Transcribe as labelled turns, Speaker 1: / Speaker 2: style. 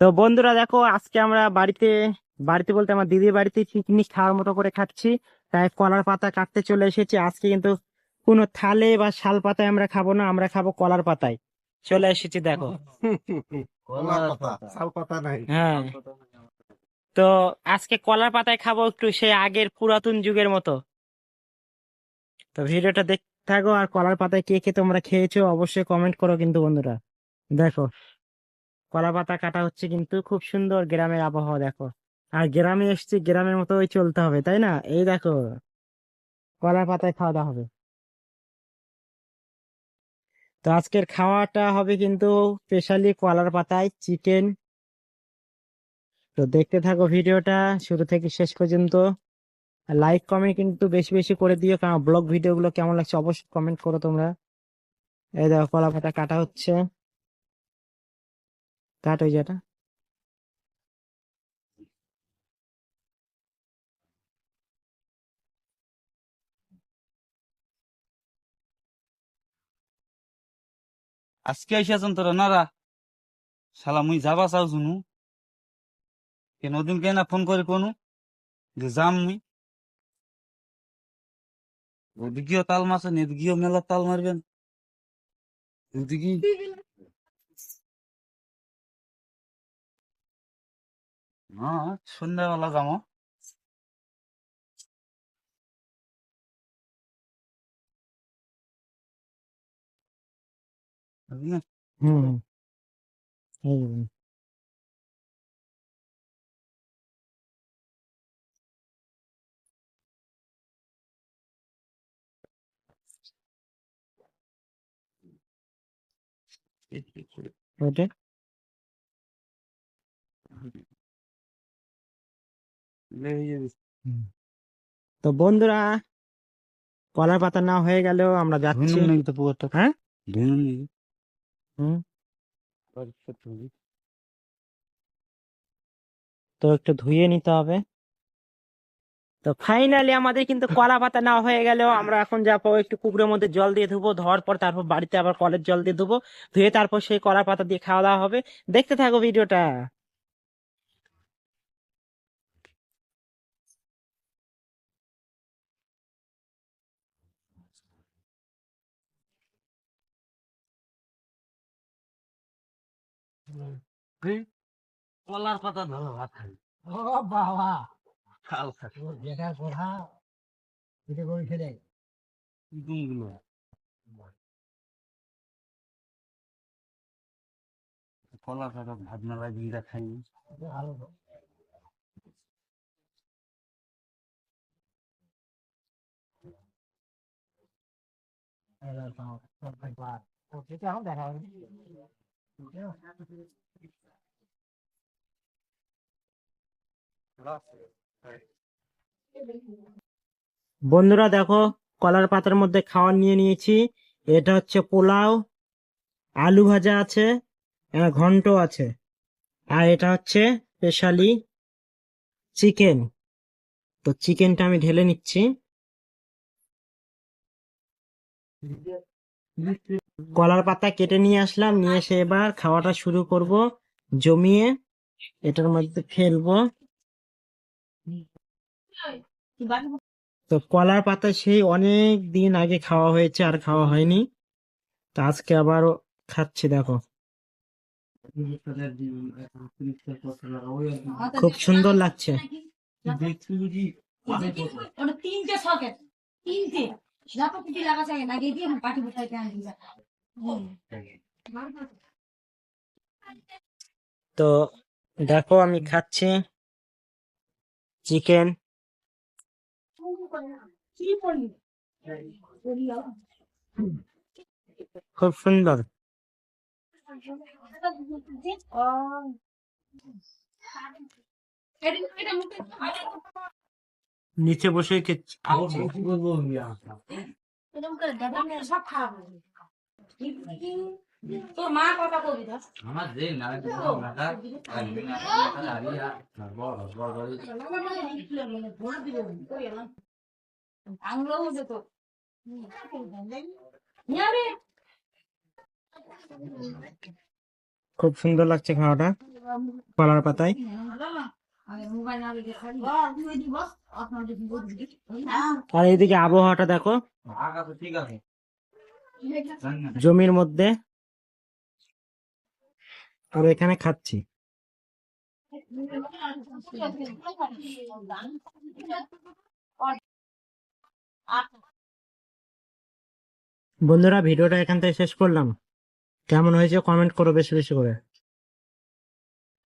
Speaker 1: তো বন্ধুরা দেখো, আজকে আমরা বাড়িতে বাড়িতে বলতে আমার দিদির বাড়িতে পিকনিক খাওয়ার মতো করে খাচ্ছি। তাই কলার পাতা কাটতে চলে এসেছি আজকে, কিন্তু কোনো থালে বা শাল পাতায় আমরা খাবো না, আমরা খাবো কলার পাতায়। চলে এসেছি দেখো।
Speaker 2: কলার পাতা, শাল পাতা নাই।
Speaker 1: হ্যাঁ, তো আজকে কলার পাতায় খাবো, একটু সেই আগের পুরাতন যুগের মতো। তো ভিডিওটা দেখতে থাকো, আর কলার পাতায় কে কে তোমরা খেয়েছো অবশ্যই কমেন্ট করো কিন্তু বন্ধুরা। দেখো, কলা পাতা কাটা হচ্ছে, কিন্তু খুব সুন্দর গ্রামের আবহাওয়া দেখো। আর গ্রামে এসছি, গ্রামের মতোই চলতে হবে, তাই না? এই দেখো, কলা পাতায় খাওয়া দাওয়া হবে। তো আজকের খাওয়াটা হবে কিন্তু স্পেশালি কলার পাতায় চিকেন। তো দেখতে থাকো ভিডিওটা শুরু থেকে শেষ পর্যন্ত। লাইক কমেন্ট কিন্তু বেশি বেশি করে দিও, কারণ ব্লগ ভিডিও গুলো কেমন লাগছে অবশ্যই কমেন্ট করো তোমরা। এই দেখো, কলা পাতা কাটা হচ্ছে। কাট ওই যেটা।
Speaker 3: আজকে আইসাছেন তোরা নারা শালা মুই যাবা চাও শুনু কেন ওদিন কেনা ফোন করে কোনু যে যাম মুই ওদিকেও তাল মারছেন এদিকেও মেলা তাল মারবেন ওদিকে হ্যাঁ সন্ধ্যাবেলা যাবো বুঝলি?
Speaker 1: হুম, এই যে, ওইটা। হুম। তো বন্ধুরা, কলার পাতা না হয়ে গেলেও আমরা যাচ্ছি।
Speaker 3: ধুনুম নাকি তো পুকুরটা
Speaker 1: হ্যাঁ।
Speaker 3: ধুনুম নাকি
Speaker 1: হুম। তো একটু ধুয়ে নিতে হবে। তো ফাইনালি আমাদের কিন্তু কলা পাতা না হয়ে গেলেও আমরা এখন যাবো, একটু পুকুরের মধ্যে জল দিয়ে ধুবো, ধোয়ার পর তারপর বাড়িতে আবার কলের জল দিয়ে ধুবো, ধুয়ে তারপর সেই কলা পাতা দিয়ে খাওয়া দাওয়া হবে। দেখতে থাকো ভিডিওটা।
Speaker 3: কলার পাতা ধরো ভাত খাই
Speaker 2: ও বাবা,
Speaker 3: খাল খাই
Speaker 2: তোর জেঠার কথা পিঠে করে খেলে।
Speaker 3: গুলো কলার পাতা ভাত না লাগিয়ে খাই
Speaker 2: ভালো তো। এবার তো একবার ওর সাথে এখন দেখা হবে।
Speaker 1: বন্ধুরা দেখো, কলার পাতার মধ্যে খাবার নিয়ে নিয়েছি। এটা হচ্ছে পোলাও, আলু ভাজা আছে, ঘন্ট আছে, আর এটা হচ্ছে স্পেশালি চিকেন। তো চিকেনটা আমি ঢেলে নিচ্ছি। কলার পাতা কেটে নিয়ে আসলাম, নিয়ে এসে এবার খাওয়াটা শুরু করব জমিয়ে। এটার মধ্যে ফেলবো। তো কলার পাতা সেই অনেক দিন আগে খাওয়া হয়েছে, আর খাওয়া হয়নি। তো আজকে আবারও খাচ্ছি দেখো। খুব সুন্দর লাগছে। তো দেখো, আমি খাচ্ছি চিকেন। খুব সুন্দর। নিচে বসে খাচ্ছি।
Speaker 4: তোর মা কথা কবি ধর
Speaker 3: আমার যে না
Speaker 4: আংলো যেত
Speaker 1: খুব সুন্দর লাগছে খাওয়াটা। কলার পাতায়। আর এইদিকে আবহাওয়াটা দেখো,
Speaker 3: ঠিক আছে
Speaker 1: জমির মধ্যে, আর এখানে খাচ্ছি। বন্ধুরা, ভিডিওটা এখান থেকে শেষ করলাম। কেমন হয়েছে কমেন্ট করো বেশি বেশি করে।